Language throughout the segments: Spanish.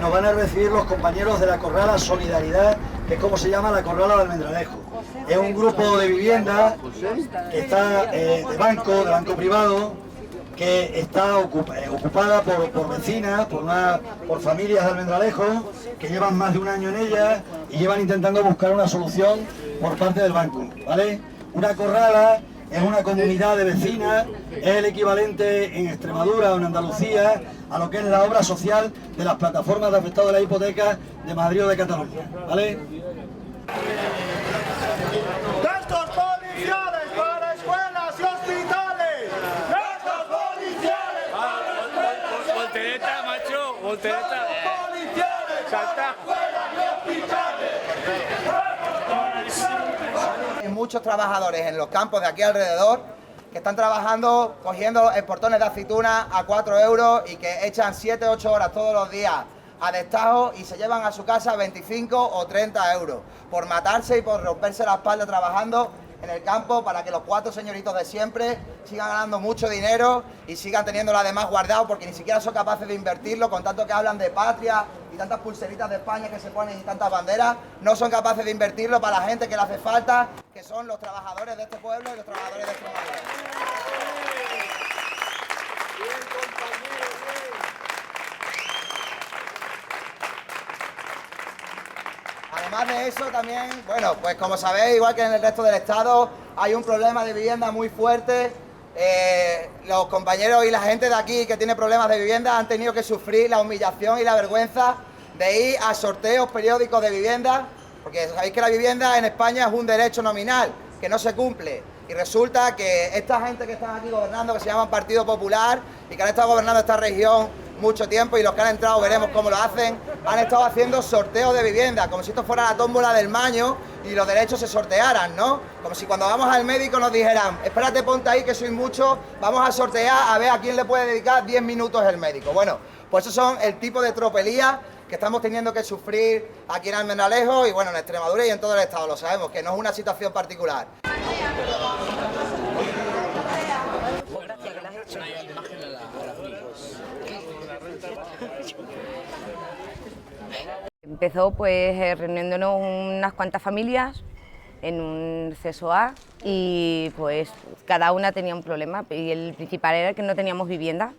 nos van a recibir los compañeros de la Corrala Solidaridad, que es como se llama la Corrala de Almendralejo. Es un grupo de vivienda que está de banco privado, que está ocupada por vecinas, por familias de Almendralejo, que llevan más de un año en ella y llevan intentando buscar una solución por parte del banco, ¿vale? Una corrala es una comunidad de vecinas, es el equivalente en Extremadura o en Andalucía a lo que es la obra social de las plataformas de afectados de la hipoteca de Madrid o de Cataluña, ¿vale? ¡Gastos policiales para escuelas y hospitales! ¡Gastos policiales para escuelas! Voltereta, macho, voltereta. ¡Gastos policiales para escuelas y hospitales! Hay muchos trabajadores en los campos de aquí alrededor que están trabajando cogiendo portones de aceituna a 4 euros y que echan 7-8 horas todos los días a destajo y se llevan a su casa 25 o 30 euros por matarse y por romperse la espalda trabajando en el campo para que los 4 señoritos de siempre sigan ganando mucho dinero y sigan teniéndolo además guardado, porque ni siquiera son capaces de invertirlo, con tanto que hablan de patria y tantas pulseritas de España que se ponen y tantas banderas, no son capaces de invertirlo para la gente que le hace falta, que son los trabajadores de este pueblo y los trabajadores de Extremadura. Además de eso también, bueno, pues como sabéis, igual que en el resto del Estado, hay un problema de vivienda muy fuerte. Los compañeros y la gente de aquí que tiene problemas de vivienda han tenido que sufrir la humillación y la vergüenza de ir a sorteos periódicos de vivienda, porque sabéis que la vivienda en España es un derecho nominal que no se cumple. Y resulta que esta gente que están aquí gobernando, que se llaman Partido Popular y que han estado gobernando esta región mucho tiempo, y los que han entrado veremos cómo lo hacen, han estado haciendo sorteos de vivienda, como si esto fuera la tómbola del maño y los derechos se sortearan, ¿no? Como si cuando vamos al médico nos dijeran, espérate, ponte ahí que sois muchos, vamos a sortear a ver a quién le puede dedicar 10 minutos el médico. Bueno, pues esos son el tipo de tropelías que estamos teniendo que sufrir aquí en Almendralejo y bueno, en Extremadura y en todo el Estado, lo sabemos, que no es una situación particular. Empezó pues reuniéndonos unas cuantas familias en un CSOA y pues cada una tenía un problema y el principal era que no teníamos vivienda.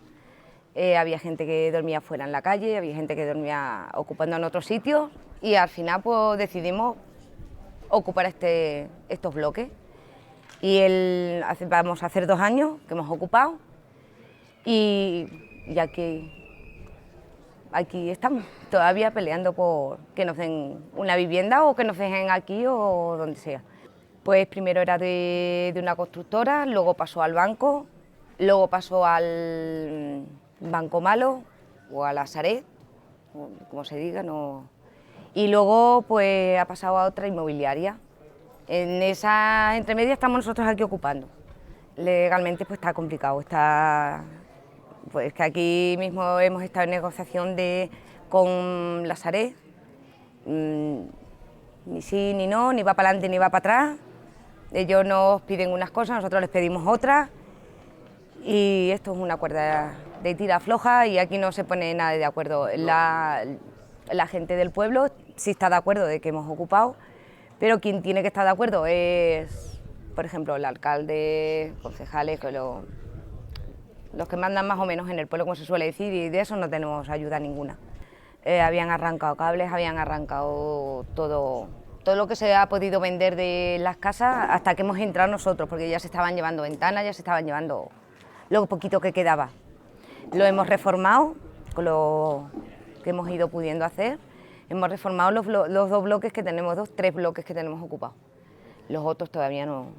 Había gente que dormía fuera en la calle, había gente que dormía ocupando en otros sitios y al final pues decidimos ocupar estos bloques. Y vamos a hacer 2 años que hemos ocupado y aquí estamos, todavía peleando por que nos den una vivienda o que nos dejen aquí o donde sea. Pues primero era de una constructora, luego pasó al banco, luego pasó al Banco Malo o a la Sareb, como se diga, no. Y luego pues ha pasado a otra inmobiliaria. En esa entremedia estamos nosotros aquí ocupando. Legalmente pues está complicado, pues que aquí mismo hemos estado en negociación con la Sareb, ni sí ni no, ni va para adelante ni va para atrás. Ellos nos piden unas cosas, nosotros les pedimos otras y esto es una cuerda de tira floja y aquí no se pone nada de acuerdo. La gente del pueblo sí está de acuerdo de que hemos ocupado, pero quien tiene que estar de acuerdo es, por ejemplo, el alcalde, concejales, los que mandan más o menos en el pueblo, como se suele decir, y de eso no tenemos ayuda ninguna. Habían arrancado cables, habían arrancado todo lo que se ha podido vender de las casas hasta que hemos entrado nosotros, porque ya se estaban llevando ventanas, ya se estaban llevando lo poquito que quedaba. Lo hemos reformado con lo que hemos ido pudiendo hacer. Hemos reformado los 2 bloques que tenemos, 3 bloques que tenemos ocupados. Los otros todavía no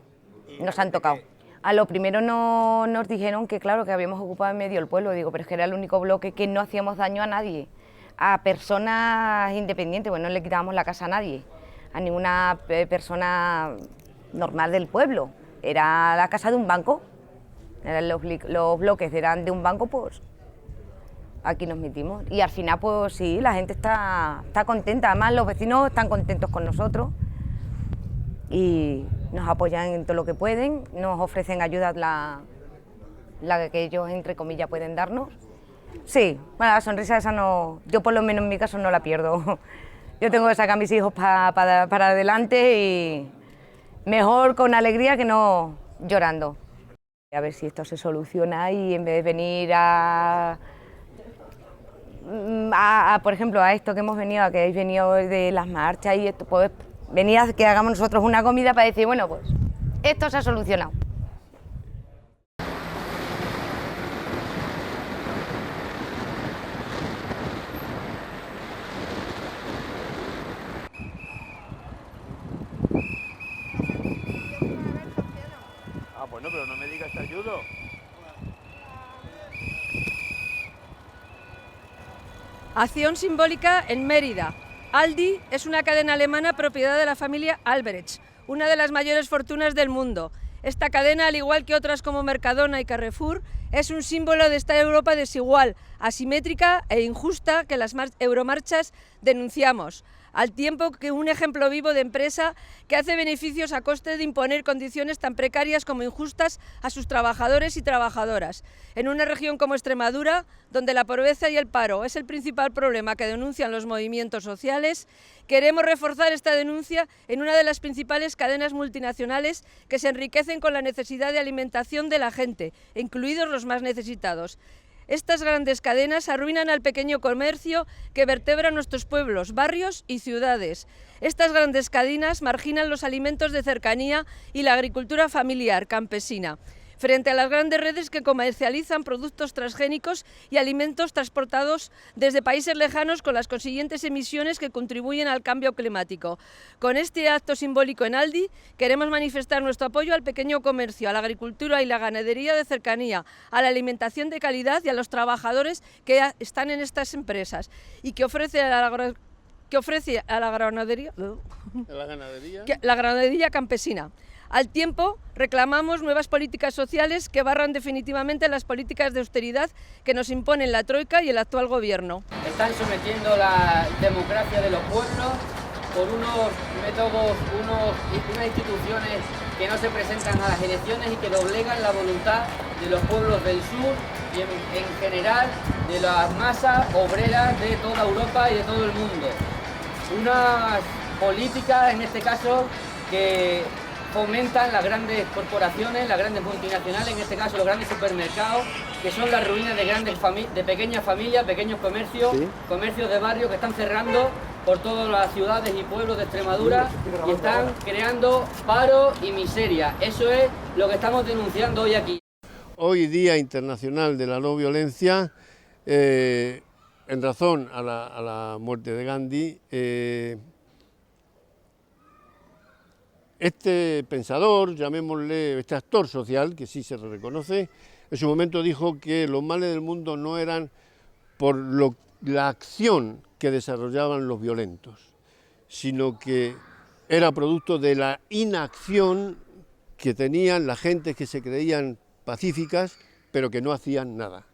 se han tocado. A lo primero nos dijeron que claro, que habíamos ocupado en medio el pueblo, digo, pero es que era el único bloque que no hacíamos daño a nadie, a personas independientes, pues no le quitábamos la casa a nadie, a ninguna persona normal del pueblo. Era la casa de un banco, eran los bloques eran de un banco, pues aquí nos metimos. Y al final, pues sí, la gente está contenta, además los vecinos están contentos con nosotros y nos apoyan en todo lo que pueden, nos ofrecen ayuda la que ellos, entre comillas, pueden darnos. Sí, bueno, la sonrisa esa no, yo por lo menos en mi caso no la pierdo. Yo tengo que sacar a mis hijos para adelante y mejor con alegría que no llorando. A ver si esto se soluciona y en vez de venir por ejemplo, a esto que hemos venido, a que habéis venido de las marchas y esto, pues venir a que hagamos nosotros una comida para decir, bueno, pues esto se ha solucionado. Ah, bueno, pero no me digas te ayudo. Acción simbólica en Mérida. Aldi es una cadena alemana propiedad de la familia Albrecht, una de las mayores fortunas del mundo. Esta cadena, al igual que otras como Mercadona y Carrefour, es un símbolo de esta Europa desigual, asimétrica e injusta que las euromarchas denunciamos, al tiempo que un ejemplo vivo de empresa que hace beneficios a coste de imponer condiciones tan precarias como injustas a sus trabajadores y trabajadoras. En una región como Extremadura, donde la pobreza y el paro es el principal problema que denuncian los movimientos sociales, queremos reforzar esta denuncia en una de las principales cadenas multinacionales que se enriquecen con la necesidad de alimentación de la gente, incluidos los más necesitados. Estas grandes cadenas arruinan al pequeño comercio que vertebra nuestros pueblos, barrios y ciudades. Estas grandes cadenas marginan los alimentos de cercanía y la agricultura familiar campesina, frente a las grandes redes que comercializan productos transgénicos y alimentos transportados desde países lejanos con las consiguientes emisiones que contribuyen al cambio climático. Con este acto simbólico en Aldi queremos manifestar nuestro apoyo al pequeño comercio, a la agricultura y la ganadería de cercanía, a la alimentación de calidad y a los trabajadores que están en estas empresas y que ofrece a la ganadería campesina. Al tiempo, reclamamos nuevas políticas sociales que barran definitivamente las políticas de austeridad que nos imponen la Troika y el actual gobierno. Están sometiendo la democracia de los pueblos por unos métodos, unas instituciones que no se presentan a las elecciones y que doblegan la voluntad de los pueblos del sur y en general de las masas obreras de toda Europa y de todo el mundo. Unas políticas, en este caso, que fomentan las grandes corporaciones, las grandes multinacionales, en este caso los grandes supermercados, que son las ruinas de pequeñas familias, pequeños comercios, ¿sí? Comercios de barrio que están cerrando por todas las ciudades y pueblos de Extremadura y están creando paro y miseria. Eso es lo que estamos denunciando hoy aquí. Hoy Día Internacional de la No Violencia, en razón a la muerte de Gandhi, este pensador, llamémosle este actor social, que sí se reconoce, en su momento dijo que los males del mundo no eran por la acción que desarrollaban los violentos, sino que era producto de la inacción que tenían las gentes que se creían pacíficas, pero que no hacían nada.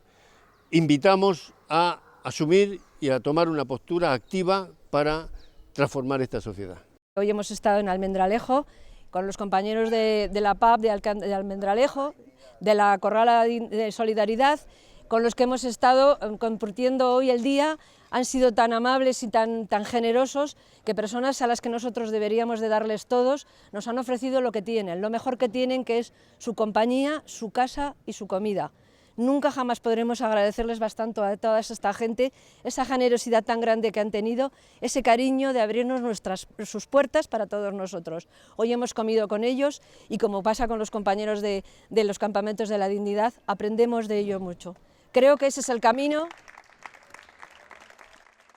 Invitamos a asumir y a tomar una postura activa para transformar esta sociedad. Hoy hemos estado en Almendralejo con los compañeros de la PAP de Almendralejo, de la Corrala de Solidaridad, con los que hemos estado compartiendo hoy el día. Han sido tan amables y tan generosos que personas a las que nosotros deberíamos de darles todos nos han ofrecido lo que tienen, lo mejor que tienen, que es su compañía, su casa y su comida. Nunca jamás podremos agradecerles bastante a toda esta gente, esa generosidad tan grande que han tenido, ese cariño de abrirnos sus puertas para todos nosotros. Hoy hemos comido con ellos y, como pasa con los compañeros de los campamentos de la dignidad, aprendemos de ello mucho. Creo que ese es el camino.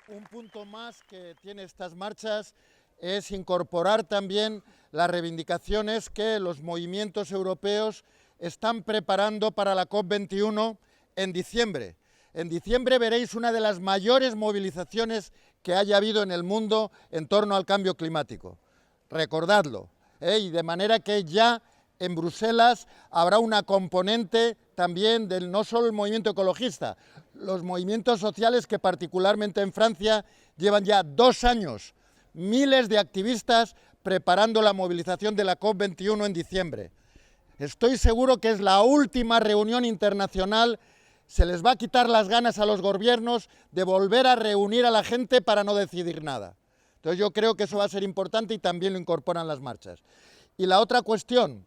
Un punto más que tiene estas marchas es incorporar también las reivindicaciones que los movimientos europeos están preparando para la COP21 en diciembre. En diciembre veréis una de las mayores movilizaciones que haya habido en el mundo en torno al cambio climático. Recordadlo, y de manera que ya en Bruselas habrá una componente también del no solo el movimiento ecologista, los movimientos sociales que particularmente en Francia llevan ya 2 años, miles de activistas preparando la movilización de la COP21 en diciembre. Estoy seguro que es la última reunión internacional se les va a quitar las ganas a los gobiernos de volver a reunir a la gente para no decidir nada. Entonces yo creo que eso va a ser importante y también lo incorporan las marchas. Y la otra cuestión,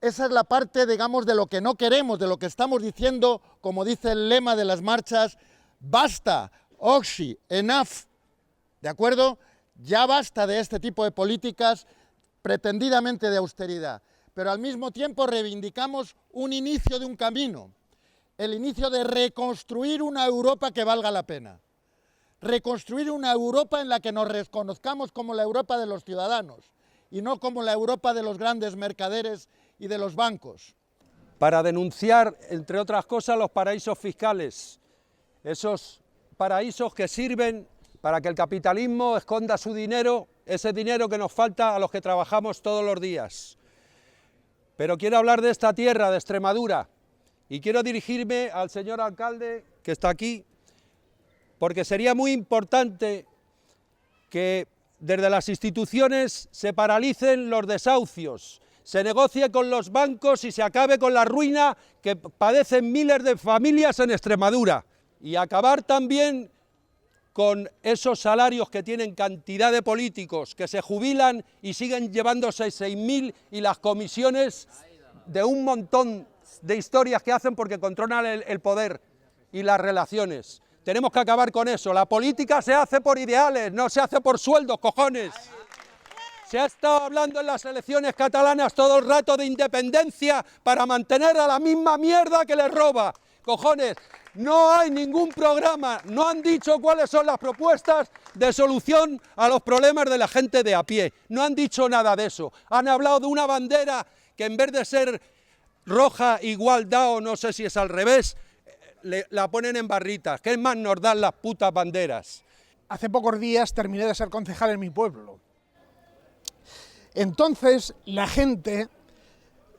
esa es la parte, digamos, de lo que no queremos, de lo que estamos diciendo, como dice el lema de las marchas, basta, oxi, enough, ¿de acuerdo? Ya basta de este tipo de políticas pretendidamente de austeridad, pero al mismo tiempo reivindicamos un inicio de un camino, el inicio de reconstruir una Europa que valga la pena, reconstruir una Europa en la que nos reconozcamos como la Europa de los ciudadanos y no como la Europa de los grandes mercaderes y de los bancos. Para denunciar, entre otras cosas, los paraísos fiscales, esos paraísos que sirven para que el capitalismo esconda su dinero, ese dinero que nos falta a los que trabajamos todos los días. Pero quiero hablar de esta tierra, de Extremadura, y quiero dirigirme al señor alcalde que está aquí, porque sería muy importante que desde las instituciones se paralicen los desahucios, se negocie con los bancos y se acabe con la ruina que padecen miles de familias en Extremadura, y acabar también con esos salarios que tienen cantidad de políticos que se jubilan y siguen llevándose 6.000 y las comisiones de un montón de historias que hacen porque controlan el poder y las relaciones. Tenemos que acabar con eso. La política se hace por ideales, no se hace por sueldos, cojones. Se ha estado hablando en las elecciones catalanas todo el rato de independencia para mantener a la misma mierda que les roba. Cojones, no hay ningún programa, no han dicho cuáles son las propuestas de solución a los problemas de la gente de a pie, no han dicho nada de eso. Han hablado de una bandera que en vez de ser roja, igualdad o no sé si es al revés, la ponen en barritas. ¿Qué más nos dan las putas banderas? Hace pocos días terminé de ser concejal en mi pueblo. Entonces, la gente,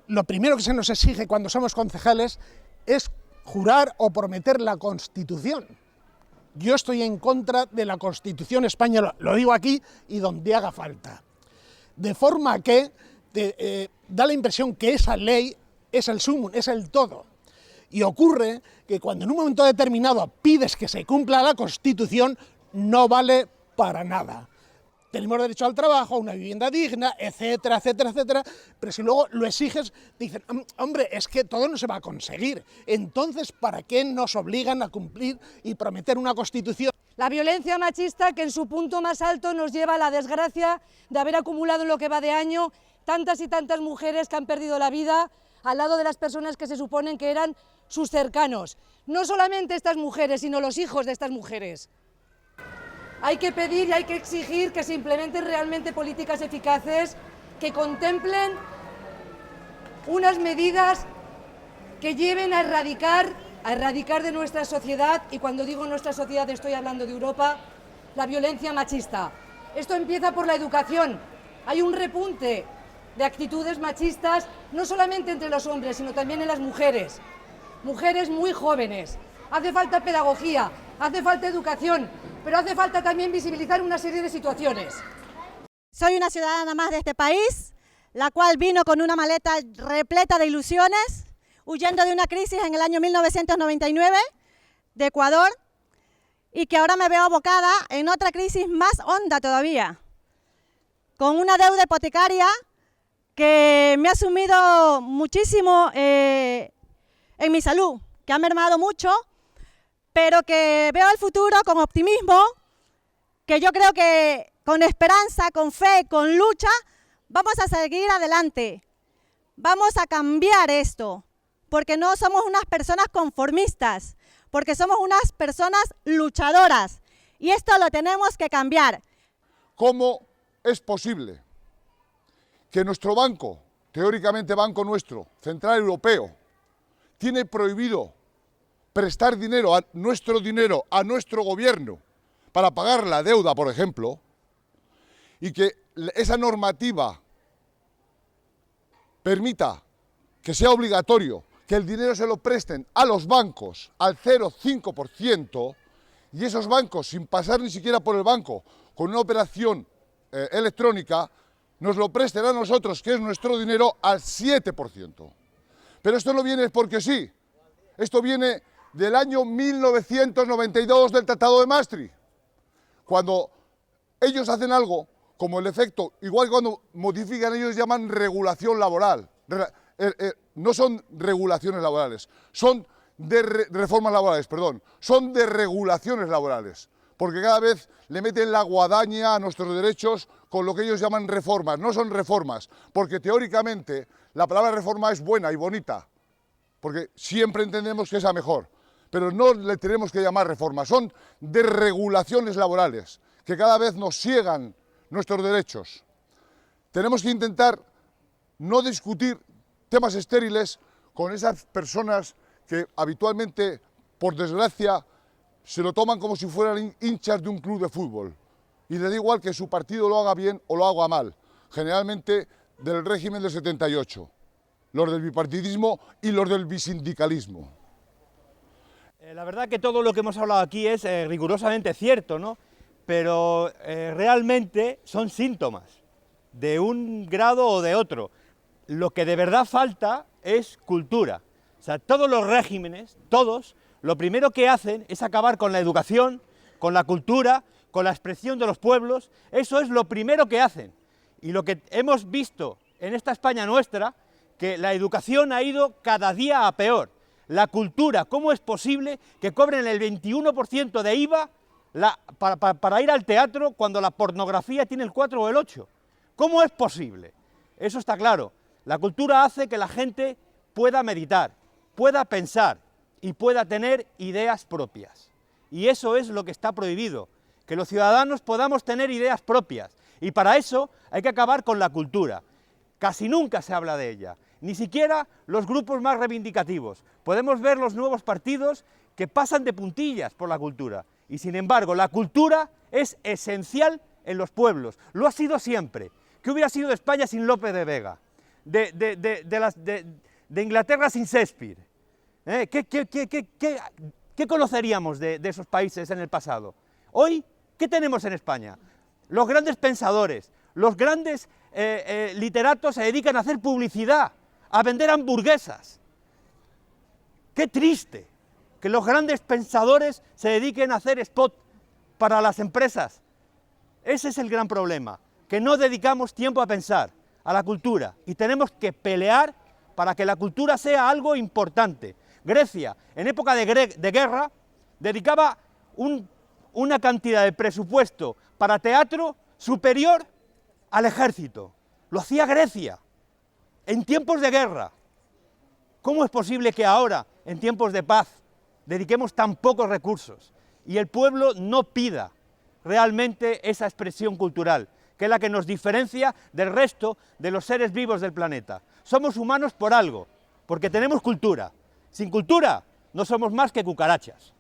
lo primero que se nos exige cuando somos concejales es jurar o prometer la Constitución. Yo estoy en contra de la Constitución española, lo digo aquí y donde haga falta. De forma que da la impresión que esa ley es el sumum, es el todo. Y ocurre que cuando en un momento determinado pides que se cumpla la Constitución, no vale para nada. Tenemos derecho al trabajo, a una vivienda digna, etcétera, etcétera, etcétera, pero si luego lo exiges, dicen, hombre, es que todo no se va a conseguir. Entonces, ¿para qué nos obligan a cumplir y prometer una Constitución? La violencia machista que en su punto más alto nos lleva a la desgracia de haber acumulado en lo que va de año tantas y tantas mujeres que han perdido la vida al lado de las personas que se suponen que eran sus cercanos. No solamente estas mujeres, sino los hijos de estas mujeres. Hay que pedir y hay que exigir que se implementen realmente políticas eficaces que contemplen unas medidas que lleven a erradicar de nuestra sociedad, y cuando digo nuestra sociedad estoy hablando de Europa, la violencia machista. Esto empieza por la educación. Hay un repunte de actitudes machistas, no solamente entre los hombres, sino también en las mujeres. Mujeres muy jóvenes. Hace falta pedagogía, hace falta educación, pero hace falta también visibilizar una serie de situaciones. Soy una ciudadana más de este país, la cual vino con una maleta repleta de ilusiones, huyendo de una crisis en el año 1999 de Ecuador, y que ahora me veo abocada en otra crisis más honda todavía, con una deuda hipotecaria que me ha sumido muchísimo en mi salud, que ha mermado mucho, pero que veo el futuro con optimismo, que yo creo que con esperanza, con fe, con lucha, vamos a seguir adelante. Vamos a cambiar esto, porque no somos unas personas conformistas, porque somos unas personas luchadoras, y esto lo tenemos que cambiar. ¿Cómo es posible que nuestro banco, teóricamente banco nuestro, Central Europeo, tiene prohibido prestar dinero a nuestro gobierno para pagar la deuda, por ejemplo, y que esa normativa permita que sea obligatorio que el dinero se lo presten a los bancos al 0,5%, y esos bancos, sin pasar ni siquiera por el banco, con una operación electrónica, nos lo presten a nosotros, que es nuestro dinero, al 7%. Pero esto no viene porque sí, esto viene del año 1992 del Tratado de Maastricht. Cuando ellos hacen algo, como el efecto, igual que cuando modifican, ellos llaman regulación laboral. No son regulaciones laborales, son de reformas laborales, perdón, son de regulaciones laborales, porque cada vez le meten la guadaña a nuestros derechos con lo que ellos llaman reformas. No son reformas, porque teóricamente la palabra reforma es buena y bonita, porque siempre entendemos que es la mejor, pero no le tenemos que llamar reformas, son de regulaciones laborales, que cada vez nos ciegan nuestros derechos. Tenemos que intentar no discutir temas estériles con esas personas que habitualmente, por desgracia, se lo toman como si fueran hinchas de un club de fútbol y les da igual que su partido lo haga bien o lo haga mal, generalmente del régimen del 78, los del bipartidismo y los del bisindicalismo. La verdad que todo lo que hemos hablado aquí es rigurosamente cierto, ¿no? Pero realmente son síntomas de un grado o de otro. Lo que de verdad falta es cultura. O sea, todos los regímenes, todos, lo primero que hacen es acabar con la educación, con la cultura, con la expresión de los pueblos. Eso es lo primero que hacen. Y lo que hemos visto en esta España nuestra, que la educación ha ido cada día a peor. La cultura, ¿cómo es posible que cobren el 21% de IVA para ir al teatro cuando la pornografía tiene el 4 o el 8? ¿Cómo es posible? Eso está claro. La cultura hace que la gente pueda meditar, pueda pensar y pueda tener ideas propias. Y eso es lo que está prohibido, que los ciudadanos podamos tener ideas propias. Y para eso hay que acabar con la cultura. Casi nunca se habla de ella, ni siquiera los grupos más reivindicativos. Podemos ver los nuevos partidos que pasan de puntillas por la cultura. Y sin embargo, la cultura es esencial en los pueblos. Lo ha sido siempre. ¿Qué hubiera sido de España sin Lope de Vega? De Inglaterra sin Shakespeare. ¿Qué conoceríamos de esos países en el pasado? Hoy, ¿qué tenemos en España? Los grandes pensadores, los grandes literatos se dedican a hacer publicidad, a vender hamburguesas. ¡Qué triste que los grandes pensadores se dediquen a hacer spot para las empresas! Ese es el gran problema, que no dedicamos tiempo a pensar, a la cultura, y tenemos que pelear para que la cultura sea algo importante. Grecia, en época de guerra, dedicaba una cantidad de presupuesto para teatro superior al ejército. Lo hacía Grecia, en tiempos de guerra. ¿Cómo es posible que ahora, en tiempos de paz, dediquemos tan pocos recursos y el pueblo no pida realmente esa expresión cultural, que es la que nos diferencia del resto de los seres vivos del planeta? Somos humanos por algo, porque tenemos cultura. Sin cultura no somos más que cucarachas.